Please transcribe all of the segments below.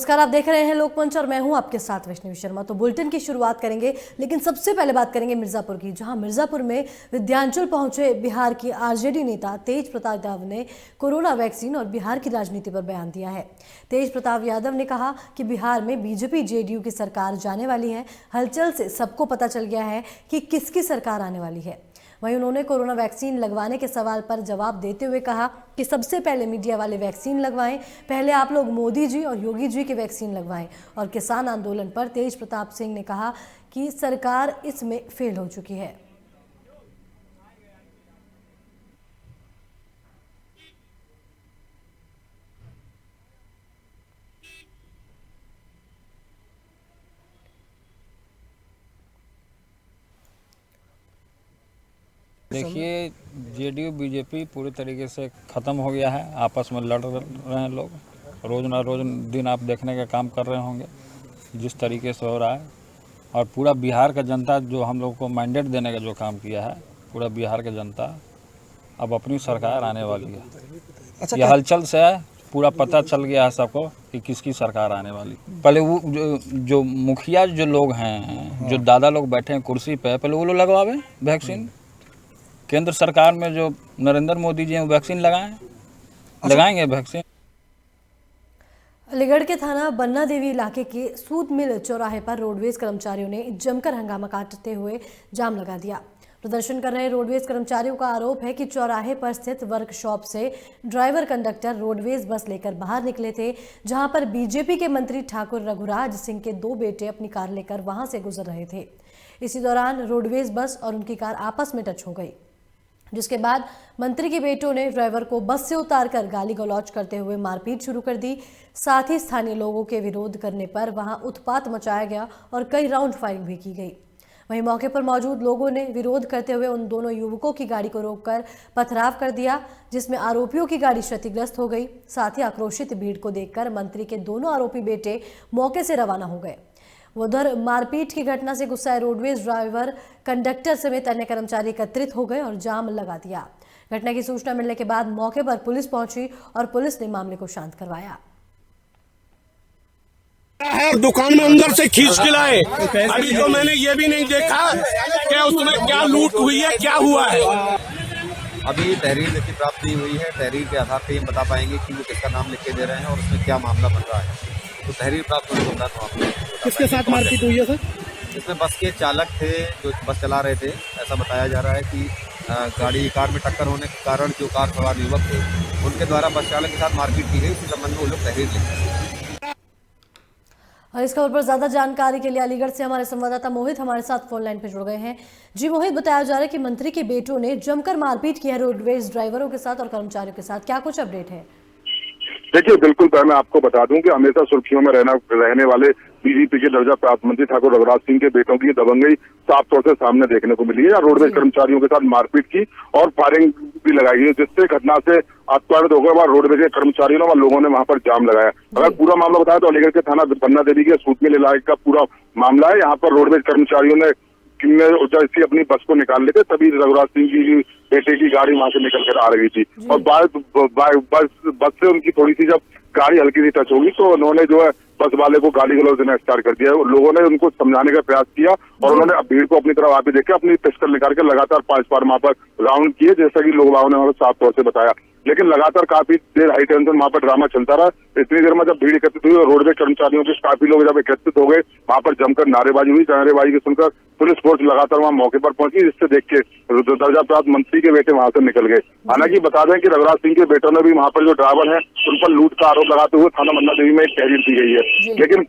नमस्कार, आप देख रहे हैं लोकमंच और मैं हूं आपके साथ वैष्णवी शर्मा। तो बुलेटिन की शुरुआत करेंगे, लेकिन सबसे पहले बात करेंगे मिर्जापुर की, जहां मिर्जापुर में विद्यांचल पहुंचे बिहार की आरजेडी नेता तेज प्रताप यादव ने कोरोना वैक्सीन और बिहार की राजनीति पर बयान दिया है। तेज प्रताप यादव ने कहा कि बिहार में बीजेपी जेडीयू की सरकार जाने वाली है। हलचल से सबको पता चल गया है कि किसकी सरकार आने वाली है। वहीं उन्होंने कोरोना वैक्सीन लगवाने के सवाल पर जवाब देते हुए कहा कि सबसे पहले मीडिया वाले वैक्सीन लगवाएं, पहले आप लोग मोदी जी और योगी जी की वैक्सीन लगवाएं। और किसान आंदोलन पर तेज प्रताप सिंह ने कहा कि सरकार इसमें फेल हो चुकी है। देखिए, जेडीयू बीजेपी पूरी तरीके से ख़त्म हो गया है। आपस में लड़ रहे हैं लोग। रोज़ ना रोज़ दिन आप देखने का काम कर रहे होंगे जिस तरीके से हो रहा है। और पूरा बिहार का जनता जो हम लोग को मैंडेट देने का जो काम किया है, पूरा बिहार का जनता अब अपनी सरकार आने वाली है। अच्छा, यह हलचल से पूरा पता चल गया है सबको कि किसकी सरकार आने वाली। पहले वो जो मुखिया जो लोग हैं, जो दादा लोग बैठे हैं कुर्सी पे, पहले वो लोग लगवावे वैक्सीन। केंद्र सरकार में जो नरेंद्र मोदी जी हैं वैक्सीन लगाएंगे वैक्सीन। अलीगढ़ के थाना बन्ना देवी इलाके के सूद मिल चौराहे पर रोडवेज कर्मचारियों ने जमकर हंगामा काटते हुए जाम लगा दिया। प्रदर्शन कर रहे रोडवेज कर्मचारियों का आरोप है कि चौराहे पर स्थित वर्कशॉप से ड्राइवर कंडक्टर रोडवेज बस लेकर बाहर निकले थे, जहां पर बीजेपी के मंत्री ठाकुर रघुराज सिंह के 2 बेटे अपनी कार लेकर वहां से गुजर रहे थे। इसी दौरान रोडवेज बस और उनकी कार आपस में टच हो गई, जिसके बाद मंत्री के बेटों ने ड्राइवर को बस से उतारकर गाली गलौज करते हुए मारपीट शुरू कर दी। साथ ही स्थानीय लोगों के विरोध करने पर वहां उत्पात मचाया गया और कई राउंड फायरिंग भी की गई। वहीं मौके पर मौजूद लोगों ने विरोध करते हुए उन दोनों युवकों की गाड़ी को रोककर पथराव कर दिया, जिसमें आरोपियों की गाड़ी क्षतिग्रस्त हो गई। साथ ही आक्रोशित भीड़ को देखकर मंत्री के दोनों आरोपी बेटे मौके से रवाना हो गए। उधर मारपीट की घटना से गुस्साए रोडवेज ड्राइवर कंडक्टर समेत अन्य कर्मचारी एकत्रित हो गए और जाम लगा दिया। घटना की सूचना मिलने के बाद मौके पर पुलिस पहुंची और पुलिस ने मामले को शांत करवाया। दुकान में अंदर से खींच के लाए। अभी तो मैंने ये भी नहीं देखा कि उसमें क्या लूट हुई है, क्या हुआ है। अभी तहरीर लिखी प्राप्त नहीं हुई है। तहरीर के आधार पर ये बता पाएंगे कि वो किसका नाम लिख के दे रहे हैं और उसमें क्या मामला बन रहा है। तो तहरीर प्राप्त होने के बाद आपको किसके साथ मारपीट हुई है सर? इसमें बस के चालक थे जो बस चला रहे थे। ऐसा बताया जा रहा है कि कार में टक्कर होने के कारण जो कार सवार युवक थे उनके द्वारा बस चालक के साथ मारपीट की गई। इसी संबंध में वो लोग तहरीर लिख रहे हैं। और इस खबर पर ज्यादा जानकारी के लिए अलीगढ़ से हमारे संवाददाता मोहित हमारे साथ फोन लाइन पर जुड़ गए हैं। जी मोहित, बताया जा रहा है कि मंत्री के बेटों ने जमकर मारपीट की है रोडवेज ड्राइवरों के साथ और कर्मचारियों के साथ, क्या कुछ अपडेट है? देखिए, बिल्कुल मैं आपको बता दूं कि हमेशा सुर्खियों में रहने वाले बीजेपी के दर्जा प्राप्त मंत्री ठाकुर रघुराज सिंह के बेटों की दबंगई साफ तौर से सामने देखने को मिली है। रोडवेज कर्मचारियों के साथ मारपीट की और फायरिंग भी लगाई गई, जिससे घटना से आत्महत्या हो गए। रोडवेज के कर्मचारियों ने व लोगों ने वहां पर जाम लगाया। अगर पूरा मामला बताया तो अलीगढ़ के थाना बन्ना देवी के सूतमिल इलाके का पूरा मामला है। यहाँ पर रोडवेज कर्मचारियों ने जैसे अपनी बस को निकाल लेते तभी रघुराज सिंह की बेटे की गाड़ी वहां से निकल कर आ रही थी और बस से उनकी थोड़ी सी जब गाड़ी हल्की सी टच होगी तो उन्होंने जो है बस वाले को गाली गलौज देना स्टार्ट कर दिया। लोगों ने उनको समझाने का प्रयास किया और उन्होंने भीड़ को अपनी तरफ आगे देखे अपनी पिस्टल निकाल के लगातार 5 बार वहां पर राउंड किए, जैसा कि लोगों ने साफ तौर से बताया। लेकिन लगातार काफी देर हाई टेंशन वहां पर ड्रामा चलता रहा। इतनी देर में जब भीड़ एकत्रित हुई और रोडवेज कर्मचारियों के काफी लोग जब एकत्रित हो गए, वहां पर जमकर नारेबाजी हुई। नारेबाजी को सुनकर पुलिस फोर्स लगातार वहां मौके पर पहुंची, जिससे देख के दर्जा प्राप्त मंत्री के बेटे वहां से निकल गए। हालांकि बता दें कि रघुराज सिंह के बेटों ने भी वहां पर जो ड्राइवर है उन पर लूट का आरोप लगाते हुए थाना बन्ना देवी में एक तहरीर दी गई है। लेकिन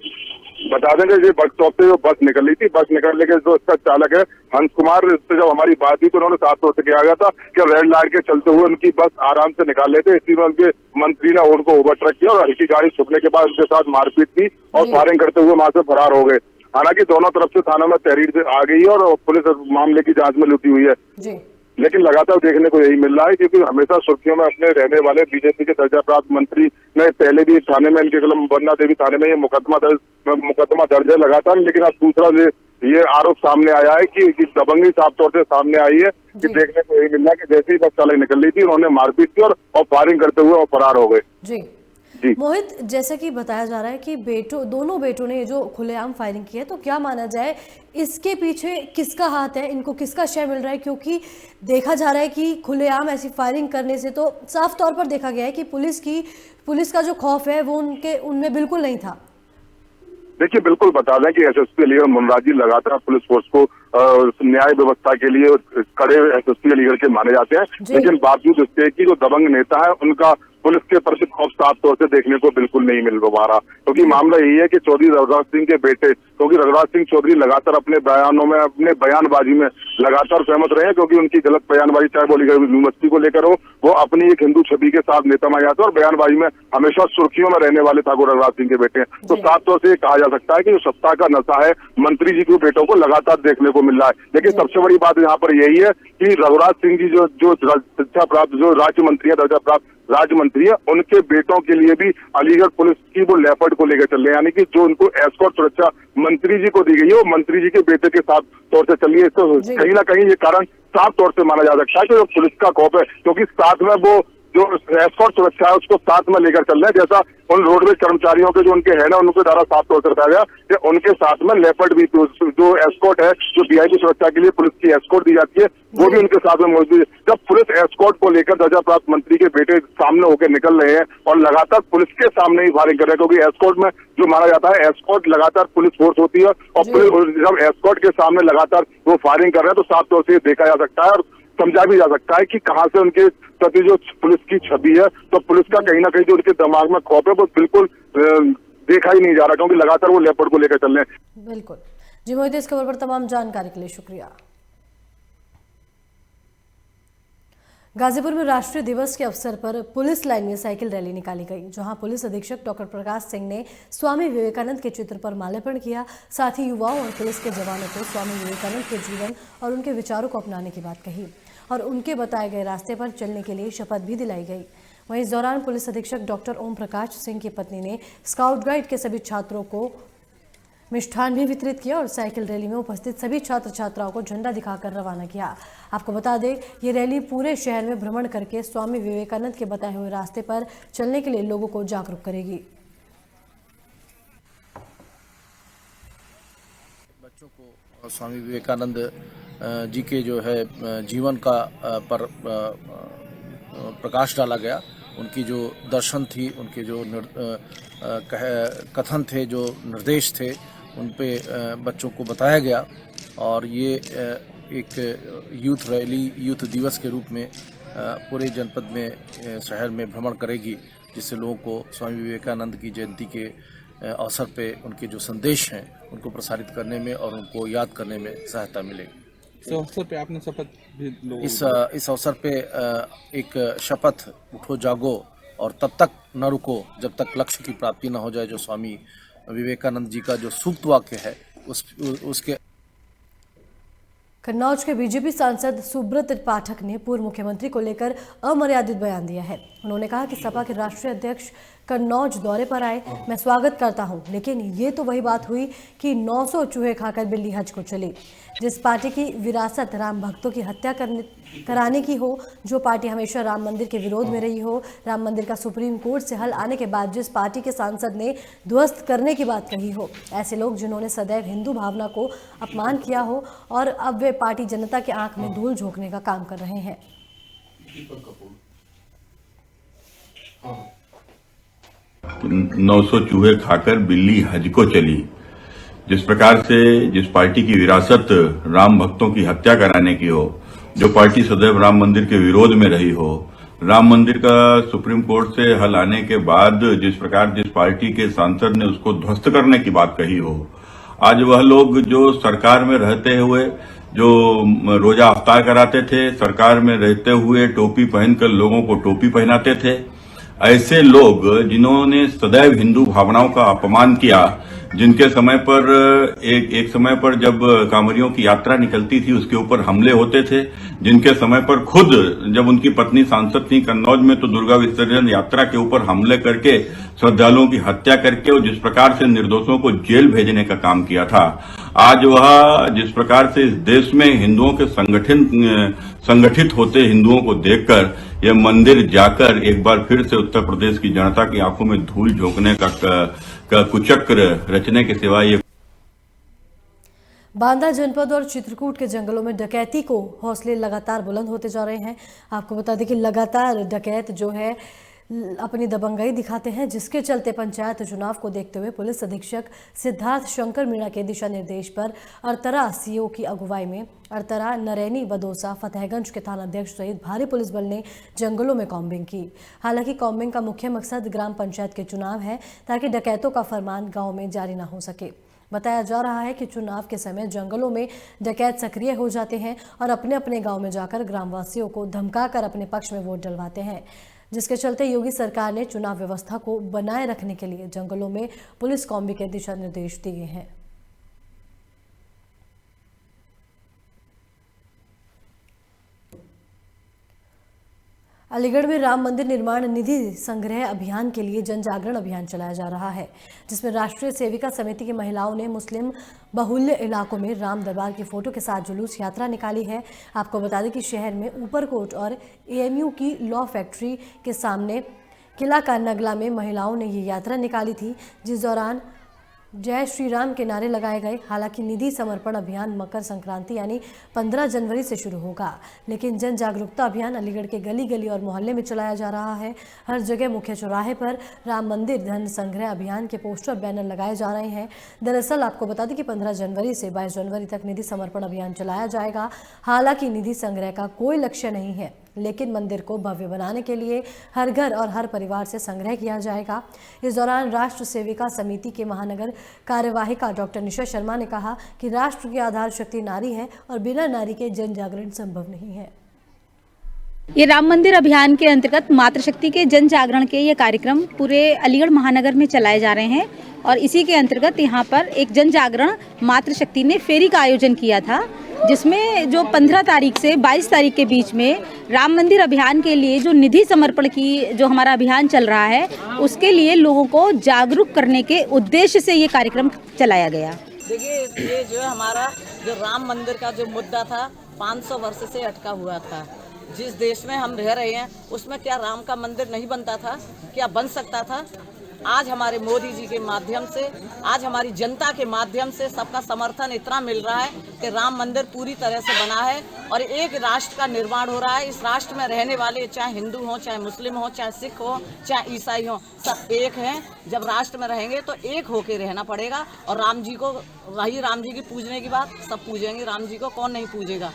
बता देंगे जो बस स्टॉप से जो बस निकल रही थी, बस निकलने के जो इसका चालक है हंस कुमार, इससे जब हमारी बात हुई तो उन्होंने साफ तौर से कहा गया था कि रेड लाइट के चलते हुए उनकी बस आराम से निकाल लेते। इसी में उनके मंत्री ने उनको ओवरटेक किया और हल्की गाड़ी छुपने के बाद उनके साथ मारपीट की और फायरिंग करते हुए वहां से फरार हो गए। हालांकि दोनों तरफ से थाना में तहरीर आ गई है और पुलिस मामले की जांच में लुटी हुई है। लेकिन लगातार देखने को यही मिल रहा है क्योंकि हमेशा सुर्खियों में अपने रहने वाले बीजेपी के दर्जा प्राप्त मंत्री ने पहले भी थाने में इनके बन्ना देवी थाने में ये मुकदमा दर्ज है लगातार। लेकिन अब दूसरा ये आरोप सामने आया है कि दबंगई साफ तौर से सामने आई है कि देखने को यही मिल रहा है कि जैसे ही बस चालक निकल रही थी उन्होंने मारपीट की और फायरिंग करते हुए और फरार हो गए। जी। मोहित, जैसा कि बताया जा रहा है कि दोनों बेटों ने जो खुलेआम फायरिंग की है, तो क्या माना जाए इसके पीछे किसका हाथ है, इनको किसका श्रेय मिल रहा है? क्योंकि देखा जा रहा है कि खुलेआम ऐसी फायरिंग करने से तो साफ तौर पर देखा गया है कि पुलिस का जो खौफ है वो उनमें बिल्कुल नहीं था। देखिए, बिल्कुल बता दें कि एसएसपी अलीगढ़ मुनराज जी लगातार पुलिस फोर्स को न्याय व्यवस्था के लिए खड़े एसएसपी अलीगढ़ के माने जाते हैं, लेकिन बावजूद इसके कि जो दबंग नेता है उनका पुलिस के प्रति खौफ साफ तौर से देखने को बिल्कुल नहीं मिल पा रहा। क्योंकि मामला यही है कि चौधरी रघुराज सिंह के बेटे, क्योंकि रघुराज सिंह चौधरी लगातार अपने बयानों में, अपने बयानबाजी में लगातार सहमत रहे हैं, क्योंकि उनकी गलत बयानबाजी चाहे वो अलीगढ़ यूनिवर्सिटी को लेकर हो, वो अपनी एक हिंदू छवि के साथ नेता माने जाते हैं और बयानबाजी में हमेशा सुर्खियों में रहने वाले ठाकुर रघुराज सिंह के बेटे हैं। तो साफ तौर से कहा जा सकता है कि जो सत्ता का नशा है मंत्री जी के बेटों को लगातार देखने को मिल रहा है। लेकिन सबसे बड़ी बात यहाँ पर यही है कि रघुराज सिंह जी जो शिक्षा प्राप्त, जो राज्य मंत्री है, दर्जा प्राप्त राज्य मंत्री है, उनके बेटों के लिए भी अलीगढ़ पुलिस की वो लेपर्ड को लेकर चल रहे हैं, यानी कि जो उनको एस्कॉर्ट सुरक्षा मंत्री जी को दी गई है वो मंत्री जी के बेटे के साथ तौर से चल रही है। तो कहीं ना कहीं ये कारण साफ तौर से माना जा सकता है कि जो पुलिस का खौफ है, क्योंकि साथ में वो जो एस्कॉर्ट सुरक्षा है उसको साथ में लेकर चल रहे हैं। जैसा उन रोडवेज कर्मचारियों के जो उनके है ना, उनके द्वारा साफ तौर से बताया गया कि उनके साथ में लेपर्ड भी, जो एस्कॉर्ट है, जो वीआईपी सुरक्षा के लिए पुलिस की एस्कॉर्ट दी जाती है, वो भी उनके साथ में मौजूद है। जब पुलिस एस्कॉर्ट को लेकर दर्जा प्राप्त मंत्री के बेटे सामने होकर निकल रहे हैं और लगातार पुलिस के सामने ही फायरिंग कर रहे हैं, क्योंकि एस्कॉर्ट में जो माना जाता है, एस्कॉर्ट लगातार पुलिस फोर्स होती है और जब एस्कॉर्ट के सामने लगातार वो फायरिंग कर रहे हैं तो साफ तौर से देखा जा सकता है और समझा भी जा सकता है कि कहां से उनके प्रति जो पुलिस की छवि है, तो पुलिस का कहीं ना कहीं जो उनके दिमाग में खौफ है वो बिल्कुल देखा ही नहीं जा रहा, क्योंकि लगातार वो लेपर्ड को लेकर चल रहे हैं। बिल्कुल जी मोहित, इस खबर पर तमाम जानकारी के लिए शुक्रिया। गाजीपुर में राष्ट्रीय दिवस के अवसर पर पुलिस लाइन में साइकिल रैली निकाली गई, जहां पुलिस अधीक्षक डॉक्टर प्रकाश सिंह ने स्वामी विवेकानंद के चित्र पर माल्यार्पण किया। साथ ही युवाओं और पुलिस के जवानों को स्वामी विवेकानंद के जीवन और उनके विचारों को अपनाने की बात कही और उनके बताए गए रास्ते पर चलने के लिए शपथ भी दिलाई गई। वहीं इस दौरान पुलिस अधीक्षक डॉक्टर ओम प्रकाश सिंह की पत्नी ने स्काउट गाइड के सभी छात्रों को मिष्ठान भी वितरित किया और साइकिल रैली में उपस्थित सभी छात्र छात्राओं को झंडा दिखाकर रवाना किया। आपको बता दें, ये रैली पूरे शहर में भ्रमण करके स्वामी विवेकानंद के बताए हुए रास्ते पर चलने के लिए लोगों को जागरूक करेगी। बच्चों को स्वामी विवेकानंद जी के जो है जीवन का पर प्रकाश डाला गया। उनकी जो दर्शन थी, उनके जो कथन थे, जो निर्देश थे, उन पे बच्चों को बताया गया और ये एक यूथ रैली, यूथ दिवस के रूप में पूरे जनपद में, शहर में भ्रमण करेगी, जिससे लोगों को स्वामी विवेकानंद की जयंती के अवसर पे उनके जो संदेश हैं उनको प्रसारित करने में और उनको याद करने में सहायता मिलेगी। इस अवसर पे आपने शपथ भी लोगों इस अवसर पे एक शपथ, उठो जागो और तब तक न रुको जब तक लक्ष्य की प्राप्ति न हो जाए, जो स्वामी विवेकानंद जी का जो सूक्त वाक्य है उसके। कन्नौज के बीजेपी सांसद सुब्रत पाठक ने पूर्व मुख्यमंत्री को लेकर अमर्यादित बयान दिया है। उन्होंने कहा कि सपा के राष्ट्रीय अध्यक्ष कन्नौज दौरे पर आए, मैं स्वागत करता हूं, लेकिन ये तो वही बात हुई कि 900 चूहे खाकर बिल्ली हज को चली। जिस पार्टी की विरासत राम भक्तों की हत्या कराने की हो, जो पार्टी हमेशा राम मंदिर के विरोध में रही हो, राम मंदिर का सुप्रीम कोर्ट से हल आने के बाद जिस पार्टी के सांसद ने ध्वस्त करने की बात कही हो, ऐसे लोग जिन्होंने सदैव हिंदू भावना को अपमान किया हो और अब वे पार्टी जनता के आंख में धूल झोंकने का काम कर रहे हैं। 900 चूहे खाकर बिल्ली हज को चली। जिस प्रकार से जिस पार्टी की विरासत राम भक्तों की हत्या कराने की हो, जो पार्टी सदैव राम मंदिर के विरोध में रही हो, राम मंदिर का सुप्रीम कोर्ट से हल आने के बाद जिस प्रकार जिस पार्टी के सांसद ने उसको ध्वस्त करने की बात कही हो, आज वह लोग जो सरकार में रहते हुए जो रोजा अफ्तार कराते थे, सरकार में रहते हुए टोपी पहनकर लोगों को टोपी पहनाते थे, ऐसे लोग जिन्होंने सदैव हिंदू भावनाओं का अपमान किया, जिनके समय पर एक समय पर जब कांवरियों की यात्रा निकलती थी उसके ऊपर हमले होते थे, जिनके समय पर खुद जब उनकी पत्नी सांसद थी कन्नौज में तो दुर्गा विसर्जन यात्रा के ऊपर हमले करके श्रद्धालुओं की हत्या करके और जिस प्रकार से निर्दोषों को जेल भेजने का काम किया था, आज वह जिस प्रकार से इस देश में हिंदुओं के संगठित होते हिंदुओं को देखकर यह मंदिर जाकर एक बार फिर से उत्तर प्रदेश की जनता की आंखों में धूल झोंकने का कुचक्र रचने के सिवा ये बांदा जनपद और चित्रकूट के जंगलों में डकैती को हौसले लगातार बुलंद होते जा रहे हैं। आपको बता दें कि लगातार डकैत जो है अपनी दबंगई दिखाते हैं, जिसके चलते पंचायत चुनाव को देखते हुए पुलिस अधीक्षक सिद्धार्थ शंकर मीणा के दिशा निर्देश पर अरतरा सीओ की अगुवाई में अरतरा, नरैनी, बदौसा, फतेहगंज के थानाध्यक्ष सहित भारी पुलिस बल ने जंगलों में कॉम्बिंग की। हालांकि कॉम्बिंग का मुख्य मकसद ग्राम पंचायत के चुनाव है ताकि डकैतों का फरमान गाँव में जारी न हो सके। बताया जा रहा है कि चुनाव के समय जंगलों में डकैत सक्रिय हो जाते हैं और अपने अपने गांव में जाकर ग्रामवासियों को धमकाकर अपने पक्ष में वोट डलवाते हैं, जिसके चलते योगी सरकार ने चुनाव व्यवस्था को बनाए रखने के लिए जंगलों में पुलिस कॉम्बी के दिशा निर्देश दिए हैं। अलीगढ़ में राम मंदिर निर्माण निधि संग्रह अभियान के लिए जन जागरण अभियान चलाया जा रहा है, जिसमें राष्ट्रीय सेविका समिति की महिलाओं ने मुस्लिम बहुल्य इलाकों में राम दरबार की फोटो के साथ जुलूस यात्रा निकाली है। आपको बता दें कि शहर में ऊपरकोट और एएमयू की लॉ फैक्ट्री के सामने किला का नगला में महिलाओं ने ये यात्रा निकाली थी, जिस दौरान जय श्री राम के नारे लगाए गए। हालांकि निधि समर्पण अभियान मकर संक्रांति यानी 15 जनवरी से शुरू होगा, लेकिन जन जागरूकता अभियान अलीगढ़ के गली गली और मोहल्ले में चलाया जा रहा है। हर जगह मुख्य चौराहे पर राम मंदिर धन संग्रह अभियान के पोस्टर बैनर लगाए जा रहे हैं। दरअसल आपको बता दें कि 15 जनवरी से 22 जनवरी तक निधि समर्पण अभियान चलाया जाएगा। हालांकि निधि संग्रह का कोई लक्ष्य नहीं है, लेकिन मंदिर को भव्य बनाने के लिए हर घर और हर परिवार से संग्रह किया जाएगा। इस दौरान राष्ट्र सेविका समिति के महानगर कार्यवाहिका डॉक्टर निशा शर्मा ने कहा कि राष्ट्र की आधार शक्ति नारी है और बिना नारी के जन जागरण संभव नहीं है। ये राम मंदिर अभियान के अंतर्गत मातृशक्ति के जन जागरण के ये कार्यक्रम पूरे अलीगढ़ महानगर में चलाए जा रहे हैं और इसी के अंतर्गत यहाँ पर एक जन जागरण मातृशक्ति ने फेरी का आयोजन किया था, जिसमें जो 15 तारीख से 22 तारीख के बीच में राम मंदिर अभियान के लिए जो निधि समर्पण की जो हमारा अभियान चल रहा है उसके लिए लोगों को जागरूक करने के उद्देश्य से ये कार्यक्रम चलाया गया। देखिए, ये जो हमारा जो राम मंदिर का जो मुद्दा था 500 वर्ष से अटका हुआ था। जिस देश में हम रह रहे हैं उसमें क्या राम का मंदिर नहीं बनता था? क्या बन सकता था? आज हमारे मोदी जी के माध्यम से, आज हमारी जनता के माध्यम से सबका समर्थन इतना मिल रहा है कि राम मंदिर पूरी तरह से बना है और एक राष्ट्र का निर्माण हो रहा है। इस राष्ट्र में रहने वाले चाहे हिंदू हो, चाहे मुस्लिम हो, चाहे सिख हो, चाहे ईसाई हो, सब एक हैं। जब राष्ट्र में रहेंगे तो एक होके रहना पड़ेगा और राम जी को, रही राम जी की पूजने की बात, सब पूजेंगे राम जी को, कौन नहीं पूजेगा।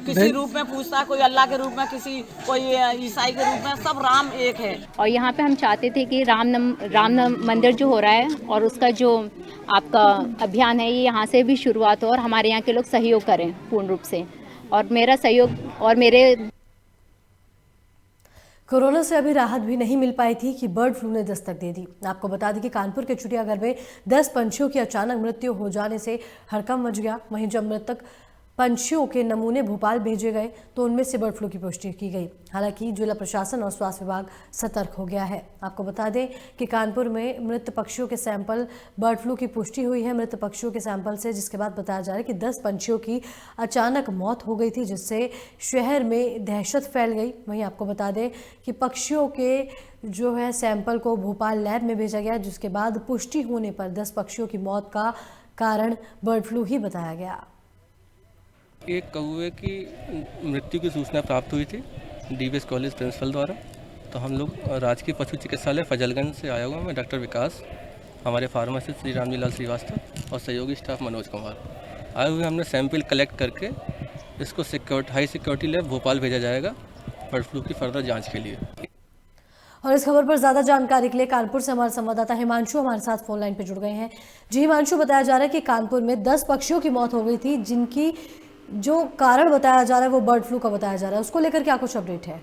किसी रूप में पूछता है, कोई अल्लाह के रूप में, किसी कोई ईसाई के रूप में, सब राम एक है। और यहाँ पे हम चाहते थे कि राम मंदिर जो हो रहा है और उसका जो आपका अभियान है ये यहाँ से भी शुरुआत हो और हमारे यहाँ के लोग सहयोग करें पूर्ण रूप से। और मेरा सहयोग और मेरे कोरोना से अभी राहत भी नहीं मिल पाई थी कि बर्ड फ्लू ने दस्तक दे दी। आपको बता दें कि कानपुर के चिड़ियाघर में 10 पंछियों की अचानक मृत्यु हो जाने से हड़कंप मच गया। वहीं जब मृतक पंछियों के नमूने भोपाल भेजे गए तो उनमें से बर्ड फ्लू की पुष्टि की गई। हालांकि जिला प्रशासन और स्वास्थ्य विभाग सतर्क हो गया है। आपको बता दें कि कानपुर में मृत पक्षियों के सैंपल बर्ड फ्लू की पुष्टि हुई है मृत पक्षियों के सैंपल से, जिसके बाद बताया जा रहा है कि 10 पंछियों की अचानक मौत हो गई थी, जिससे शहर में दहशत फैल गई। वहीं आपको बता दें कि पक्षियों के जो है सैंपल को भोपाल लैब में भेजा गया, जिसके बाद पुष्टि होने पर 10 पक्षियों की मौत का कारण बर्ड फ्लू ही बताया गया। एक कौवे की मृत्यु की सूचना प्राप्त हुई थी डीबीएस कॉलेज प्रिंसिपल द्वारा। तो हम लोग राजकीय पशु चिकित्सालय फजलगंज से आया हुआ मैं डॉक्टर विकास, हमारे फार्मासिस्ट श्री रामजीलाल श्रीवास्तव और सहयोगी स्टाफ मनोज कुमार आए हुए। हमने सैंपल कलेक्ट करके इसको हाई सिक्योरिटी लैब भोपाल भेजा जाएगा बर्ड फ्लू की फर्दर जाँच के लिए। और इस खबर पर ज्यादा जानकारी के लिए कानपुर से हमारे संवाददाता हिमांशु हमारे साथ फोन लाइन पर जुड़ गए हैं। जी हिमांशु, बताया जा रहा है कि कानपुर में 10 पक्षियों की मौत हो गई थी, जिनकी जो कारण बताया जा रहा है वो बर्ड फ्लू का बताया जा रहा है, उसको लेकर क्या कुछ अपडेट है?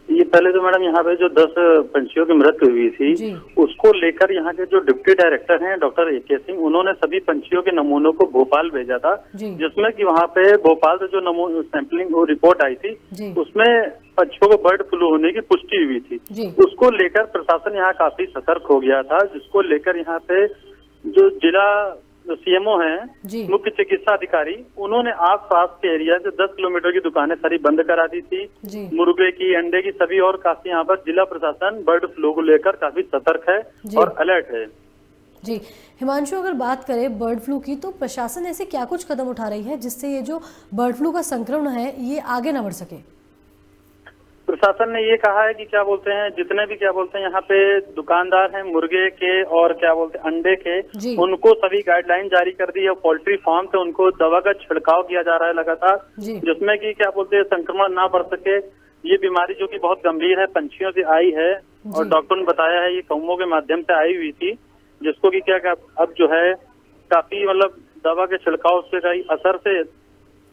ये पहले तो मैडम यहाँ पे जो 10 पंछियों की मृत्यु हुई थी उसको लेकर यहाँ के जो डिप्टी डायरेक्टर हैं डॉक्टर AK सिंह, उन्होंने सभी पंछियों के नमूनों को भोपाल भेजा था, जिसमें कि वहाँ पे भोपाल से जो नमूना सैंपलिंग रिपोर्ट आई थी उसमें पंछियों को बर्ड फ्लू होने की पुष्टि हुई थी। उसको लेकर प्रशासन यहाँ काफी सतर्क हो गया था, जिसको लेकर यहाँ पे जो जिला CMO हैं मुख्य चिकित्सा अधिकारी, उन्होंने आस पास के एरिया से 10 किलोमीटर की दुकानें सारी बंद करा दी थी, मुर्गे की, अंडे की सभी, और काफी यहाँ पर जिला प्रशासन बर्ड फ्लू को लेकर काफी सतर्क है और अलर्ट है। जी हिमांशु, अगर बात करें बर्ड फ्लू की तो प्रशासन ऐसे क्या कुछ कदम उठा रही है जिससे ये जो बर्ड फ्लू का संक्रमण है ये आगे न बढ़ सके? प्रशासन ने ये कहा है कि क्या बोलते हैं, जितने भी क्या बोलते हैं यहाँ पे दुकानदार हैं मुर्गे के और क्या बोलते हैं अंडे के, उनको सभी गाइडलाइन जारी कर दी है। पोल्ट्री फार्म से उनको दवा का छिड़काव किया जा रहा है लगातार, जिसमें कि क्या बोलते हैं संक्रमण ना बढ़ सके। ये बीमारी जो कि बहुत गंभीर है, पंछियों से आई है और डॉक्टर ने बताया है ये कौमों के माध्यम से आई हुई थी, जिसको कि क्या अब जो है काफी मतलब दवा के छिड़काव से कई असर से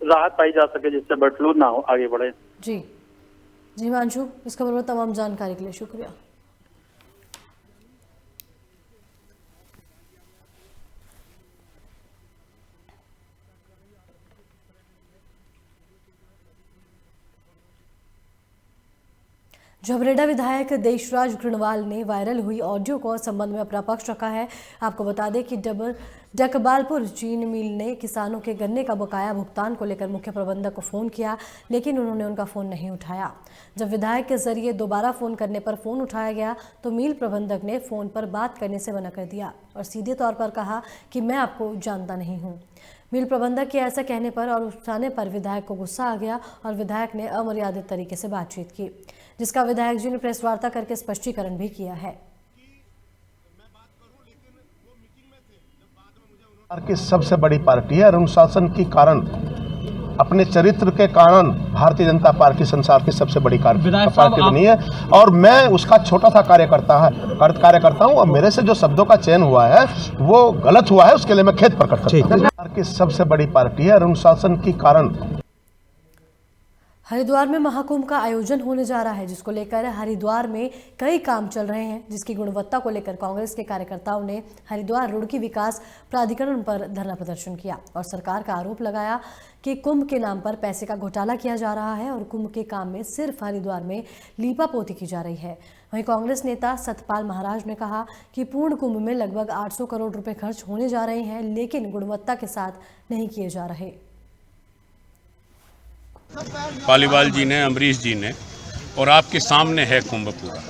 राहत पाई जा सके, जिससे बर्ड फ्लू ना हो आगे बढ़े। जी हिमांशु, इस खबर पर तमाम जानकारी के लिए शुक्रिया। झबरेड़ा विधायक देशराज घृणवाल ने वायरल हुई ऑडियो को संबंध में अपना पक्ष रखा है। आपको बता दें कि डकबालपुर चीनी मिल ने किसानों के गन्ने का बकाया भुगतान को लेकर मुख्य प्रबंधक को फ़ोन किया, लेकिन उन्होंने उनका फ़ोन नहीं उठाया। जब विधायक के जरिए दोबारा फ़ोन करने पर फ़ोन उठाया गया तो मिल प्रबंधक ने फ़ोन पर बात करने से मना कर दिया और सीधे तौर पर कहा कि मैं आपको जानता नहीं हूँ। मिल प्रबंधक के ऐसा कहने पर और उठाने पर विधायक को गुस्सा आ गया और विधायक ने अमर्यादित तरीके से बातचीत की, जिसका विधायक जी ने प्रेस वार्ता करके स्पष्टीकरण भी किया है। की सबसे बड़ी पार्टी है और अनुशासन के कारण, अपने चरित्र के कारण भारतीय जनता पार्टी संसार की सबसे बड़ी पार्टी बनी है और मैं उसका छोटा सा कार्यकर्ता हूं और मेरे से जो शब्दों का चयन हुआ है वो गलत हुआ है, उसके लिए मैं खेद प्रकट करता हूं। की सबसे बड़ी पार्टी है और अनुशासन के कारण। हरिद्वार में महाकुंभ का आयोजन होने जा रहा है, जिसको लेकर हरिद्वार में कई काम चल रहे हैं, जिसकी गुणवत्ता को लेकर कांग्रेस के कार्यकर्ताओं ने हरिद्वार रुड़की विकास प्राधिकरण पर धरना प्रदर्शन किया और सरकार का आरोप लगाया कि कुंभ के नाम पर पैसे का घोटाला किया जा रहा है और कुंभ के काम में सिर्फ हरिद्वार में लीपापोती की जा रही है। वहीं कांग्रेस नेता सतपाल महाराज ने कहा कि पूर्ण कुंभ में लगभग 800 करोड़ रुपए खर्च होने जा रहे हैं, लेकिन गुणवत्ता के साथ नहीं किए जा रहे। पालीवाल जी ने, अमरीश जी ने, और आपके सामने है कुंभ पूरा।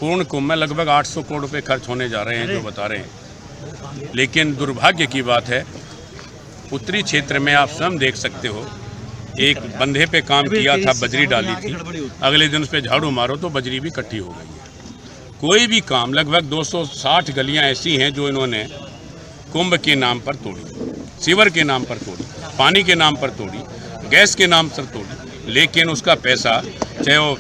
पूर्ण कुंभ में लगभग 800 करोड़ रुपए खर्च होने जा रहे हैं जो बता रहे हैं, लेकिन दुर्भाग्य की बात है उत्तरी क्षेत्र में आप स्वयं देख सकते हो, एक बंधे पे काम किया था, बजरी डाली थी, अगले दिन उस पर झाड़ू मारो तो बजरी भी इकट्ठी हो गई है। कोई भी काम, लगभग 260 गलियां ऐसी हैं जो इन्होंने कुंभ के नाम पर तोड़ी, सीवर के नाम पर तोड़ी, पानी के नाम पर तोड़ी, गैस के नाम पर तोड़ी, लेकिन उसका पैसा चाहे वो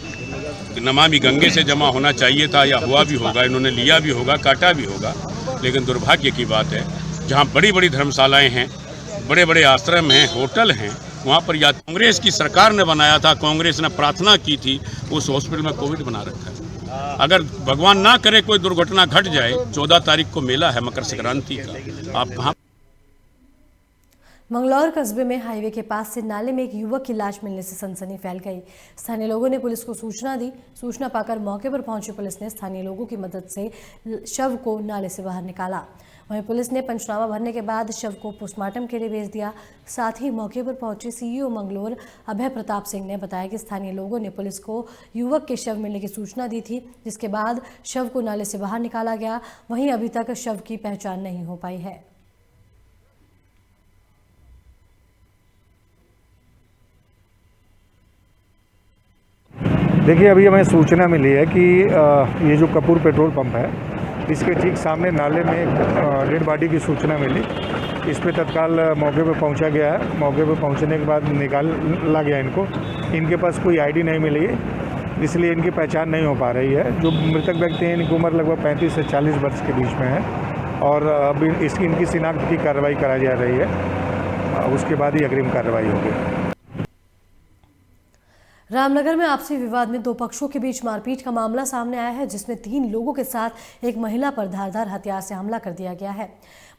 नमामि गंगे से जमा होना चाहिए था या हुआ भी होगा, इन्होंने लिया भी होगा, काटा भी होगा, लेकिन दुर्भाग्य की बात है जहाँ बड़ी बड़ी धर्मशालाएं हैं, बड़े बड़े आश्रम हैं, होटल हैं, वहाँ पर या कांग्रेस की सरकार ने बनाया था, कांग्रेस ने प्रार्थना की थी, उस हॉस्पिटल में कोविड बना रखा है। अगर भगवान ना करे कोई दुर्घटना घट जाए, 14 तारीख को मेला है मकर संक्रांति का, आप कहाँ। मंगलौर कस्बे में हाईवे के पास से नाले में एक युवक की लाश मिलने से सनसनी फैल गई। स्थानीय लोगों ने पुलिस को सूचना दी। सूचना पाकर मौके पर पहुंची पुलिस ने स्थानीय लोगों की मदद से शव को नाले से बाहर निकाला। वहीं पुलिस ने पंचनामा भरने के बाद शव को पोस्टमार्टम के लिए भेज दिया। साथ ही मौके पर पहुंचे सीईओ मंगलौर अभय प्रताप सिंह ने बताया कि स्थानीय लोगों ने पुलिस को युवक के शव मिलने की सूचना दी थी, जिसके बाद शव को नाले से बाहर निकाला गया। वहीं अभी तक शव की पहचान नहीं हो पाई है। देखिए, अभी हमें सूचना मिली है कि ये जो कपूर पेट्रोल पंप है, इसके ठीक सामने नाले में डेड बॉडी की सूचना मिली। इस पे तत्काल मौके पर पहुंचा गया है। मौके पर पहुंचने के बाद निकाला गया इनको। इनके पास कोई आईडी नहीं मिली, इसलिए इनकी पहचान नहीं हो पा रही है। जो मृतक व्यक्ति हैं, इनकी उम्र लगभग 35 से 40 वर्ष के बीच में है और अब इनकी शिनाख्त की कार्रवाई कराई जा रही है। उसके बाद ही अग्रिम कार्रवाई होगी। रामनगर में आपसी विवाद में दो पक्षों के बीच मारपीट का मामला सामने आया है, जिसमें 3 लोगों के साथ एक महिला पर धारदार हथियार से हमला कर दिया गया है।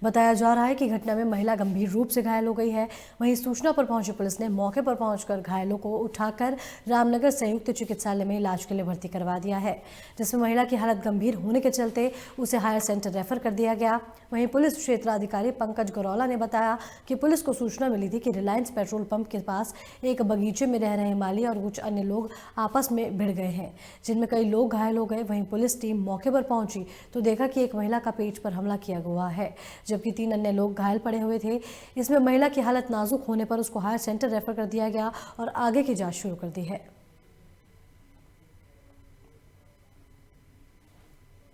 बताया जा रहा है कि घटना में महिला गंभीर रूप से घायल हो गई है। वहीं सूचना पर पहुंची पुलिस ने मौके पर पहुंचकर घायलों को उठाकर रामनगर संयुक्त चिकित्सालय में इलाज के लिए भर्ती करवा दिया है, जिसमें महिला की हालत गंभीर होने के चलते उसे हायर सेंटर रेफर कर दिया गया। वहीं पुलिस क्षेत्राधिकारी पंकज गौरौला ने बताया कि पुलिस को सूचना मिली थी कि रिलायंस पेट्रोल पंप के पास एक बगीचे में रह रहे माली और कुछ अन्य लोग आपस में भिड़ गए हैं, जिनमें कई लोग घायल हो गए। वहीं पुलिस टीम मौके पर पहुंची तो देखा कि एक महिला का पेट पर हमला किया हुआ है, जबकि 3 अन्य लोग घायल पड़े हुए थे। इसमें महिला की हालत नाजुक होने पर उसको हायर सेंटर रेफर कर दिया गया और आगे की जांच शुरू कर दी है।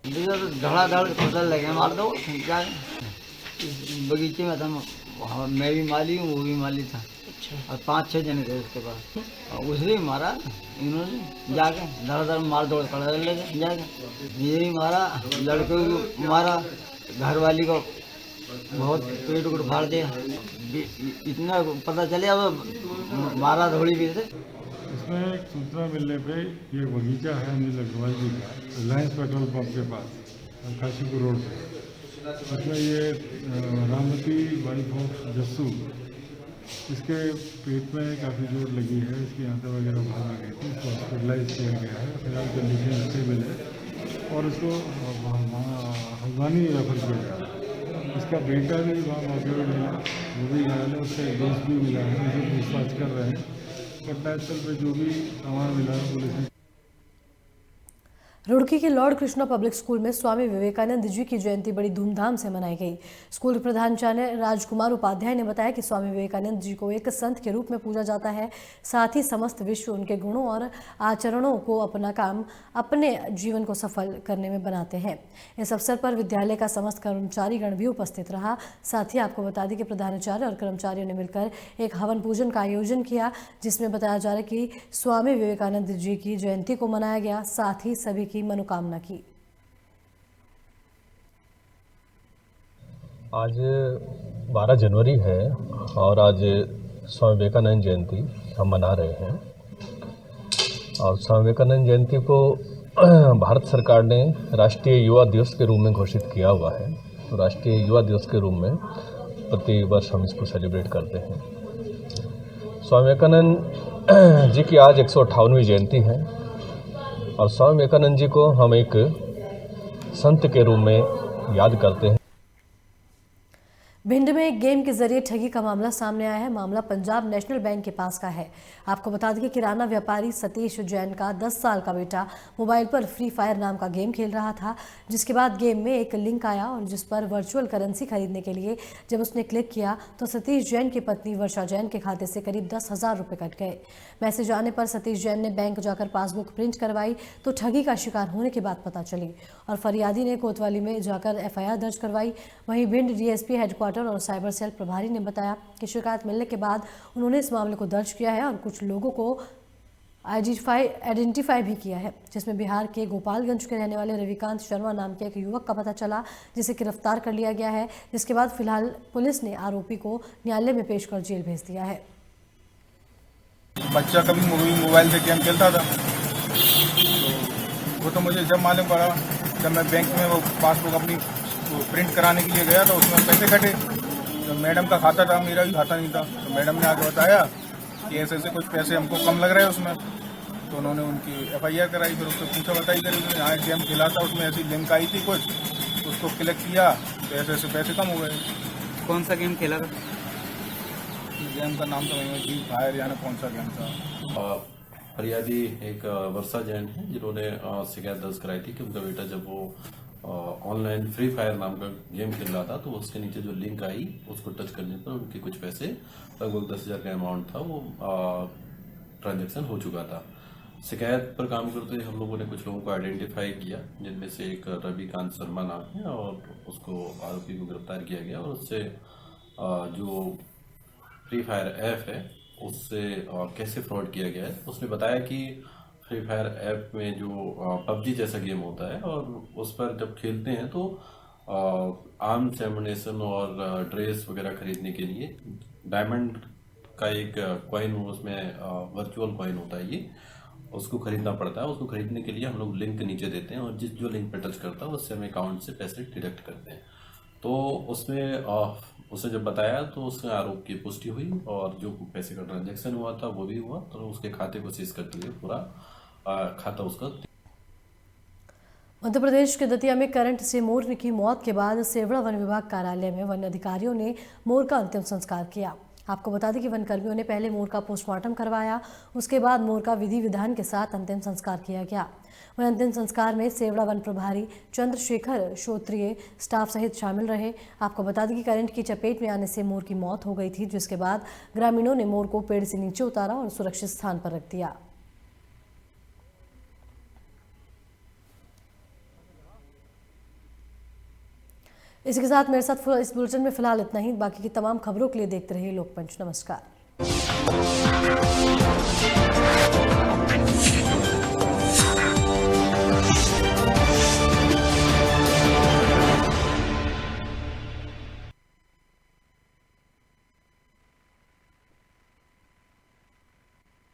धड़ाधड़ फसल लगे मार दो क्या बगीचे में था। मैं भी माली हूँ, वो भी माली था। और 5-6 जने थे उसके पास। और उसे भी मारा इन्होंने जाके धड़ाधड़ मार दौड़ कर लगे जाके ये भी मारा, लड़के को मारा, घर वाली को बहुत पेट उड़ फाड़ दिया। इतना पता चले अब मारा धोड़ी भी थे। इसमें एक सूचना मिलने पे ये बगीचा है अनिल अग्रवाल जी का, रिलायंस पेट्रोल पंप के पास काशीपुर रोड पे। उसमें ये रामवती वाइफ ऑफ जस्सू, इसके पेट में काफ़ी चोट लगी है, इसकी आंतें वगैरह बाहर आ गई थी। इसको हॉस्पिटलाइज किया गया है, फिलहाल कंडीशन स्टेबल है और इसको हल्द्वानी रेफर किया जा रहा है। इसका बेटा भी वहाँ मौके पर मिला, वो भी घायल है, उसका एक दोस्त भी मिला है, उसे पूछताछ कर रहे हैं। घटनास्थल पर जो भी सामान मिला है पुलिस ने। रुड़की के लॉर्ड कृष्णा पब्लिक स्कूल में स्वामी विवेकानंद जी की जयंती बड़ी धूमधाम से मनाई गई। स्कूल प्रधानाचार्य राजकुमार उपाध्याय ने बताया कि स्वामी विवेकानंद जी को एक संत के रूप में पूजा जाता है, साथ ही समस्त विश्व उनके गुणों और आचरणों को अपने जीवन को सफल करने में बनाते हैं। इस अवसर पर विद्यालय का समस्त कर्मचारीगण भी उपस्थित रहा। साथ ही आपको बता दें कि प्रधानाचार्य और कर्मचारियों ने मिलकर एक हवन पूजन का आयोजन किया, जिसमें बताया जा रहा है कि स्वामी विवेकानंद जी की जयंती को मनाया गया, साथ ही सभी की मनोकामना की। आज 12 जनवरी है और आज स्वामी विवेकानंद जयंती हम मना रहे हैं। और स्वामी विवेकानंद जयंती को भारत सरकार ने राष्ट्रीय युवा दिवस के रूप में घोषित किया हुआ है। तो राष्ट्रीय युवा दिवस के रूप में प्रति वर्ष हम इसको सेलिब्रेट करते हैं। स्वामी विवेकानंद जी की आज 158वीं जयंती है और स्वामी विवेकानंद जी को हम एक संत के रूप में याद करते हैं। भिंड में एक गेम के जरिए ठगी का मामला सामने आया है। मामला पंजाब नेशनल बैंक के पास का है। आपको बता दें कि किराना व्यापारी सतीश जैन का 10 साल का बेटा मोबाइल पर फ्री फायर नाम का गेम खेल रहा था, जिसके बाद गेम में एक लिंक आया और जिस पर वर्चुअल करेंसी खरीदने के लिए जब उसने क्लिक किया तो सतीश जैन की पत्नी वर्षा जैन के खाते से करीब 10,000 रुपये कट गए। मैसेज आने पर सतीश जैन ने बैंक जाकर पासबुक प्रिंट करवाई तो ठगी का शिकार होने की बात पता चली और फरियादी ने कोतवाली में जाकर FIR दर्ज करवाई। वहीं भिंड DSP हेडक्वार्टर और साइबर सेल प्रभारी ने बताया कि शिकायत मिलने के बाद उन्होंने इस मामले को दर्ज किया है और कुछ लोगों को आइडेंटिफाई भी किया है, जिसमें बिहार के गोपालगंज के रहने वाले रविकांत शर्मा नाम के एक युवक का पता चला, जिसे गिरफ्तार कर लिया गया है। जिसके बाद फिलहाल पुलिस ने आरोपी को न्यायालय में पेश कर जेल भेज दिया है। बच्चा कभी मोबाइल से गेम खेलता था, तो वो तो मुझे जब मालूम पड़ा जब मैं बैंक में वो पासबुक अपनी प्रिंट कराने के लिए गया तो उसमें पैसे कटे। तो मैडम का खाता था, मेरा भी खाता नहीं था। तो मैडम ने आके बताया कि ऐसे ऐसे कुछ पैसे हमको कम लग रहे हैं उसमें। तो उन्होंने उनकी FIR कराई, फिर उसको पूछा बताई करी, उसने यहाँ गेम खेला था, उसमें ऐसी लिंक आई थी कुछ, उसको क्लिक किया तो ऐसे ऐसे पैसे कम हो गए। कौन सा गेम खेला था? गेम का नाम तो नहीं, फ्री फायर या कौन सा गेम था। फरियादी एक वर्षा जैन है जिन्होंने शिकायत दर्ज कराई थी कि उनका बेटा जब वो ऑनलाइन फ्री फायर नाम का गेम खेल रहा था तो उसके नीचे जो लिंक आई उसको टच करने पर उनके कुछ पैसे लगभग 10,000 का अमाउंट था वो ट्रांजैक्शन हो चुका था। शिकायत पर काम करते हम लोगों ने कुछ लोगों को आइडेंटिफाई किया, जिनमें से एक रविकांत शर्मा नाम है और उसको आरोपी को गिरफ्तार किया गया और उससे जो फ्री फायर ऐप है उससे कैसे फ्रॉड किया गया है उसने बताया कि फ्री फायर ऐप में जो PUBG जैसा गेम होता है और उस पर जब खेलते हैं तो आर्म्स एमुनेशन और ड्रेस वगैरह खरीदने के लिए डायमंड का एक कॉइन उसमें वर्चुअल कॉइन होता है, ये उसको खरीदना पड़ता है। उसको खरीदने के लिए हम लोग लिंक नीचे देते हैं और जो लिंक पे टच करता है उससे हम अकाउंट से पैसे डिडक्ट करते हैं। तो उसमें उसे जब बताया तो उसने आरोप की पुष्टि हुई और जो पैसे का ट्रांजैक्शन हुआ था वो भी हुआ, तो उसके खाते को सीज करते हुए पूरा खाता उसका। मध्य प्रदेश के दतिया में करंट से मोर की मौत के बाद सेवड़ा वन विभाग कार्यालय में वन अधिकारियों ने मोर का अंतिम संस्कार किया। आपको बता दें कि वन कर्मियों ने पहले मोर का पोस्टमार्टम करवाया, उसके बाद मोर का विधि विधान के साथ अंतिम संस्कार किया गया। वहीं अंतिम संस्कार में सेवड़ा वन प्रभारी चंद्रशेखर श्रोत्रिय स्टाफ सहित शामिल रहे। आपको बता दें कि करंट की चपेट में आने से मोर की मौत हो गई थी, जिसके बाद ग्रामीणों ने मोर को पेड़ से नीचे उतारा और सुरक्षित स्थान पर रख दिया। इसी के साथ मेरे साथ इस बुलेटिन में फिलहाल इतना ही। बाकी की तमाम खबरों के लिए देखते रहिए लोकपंच। नमस्कार।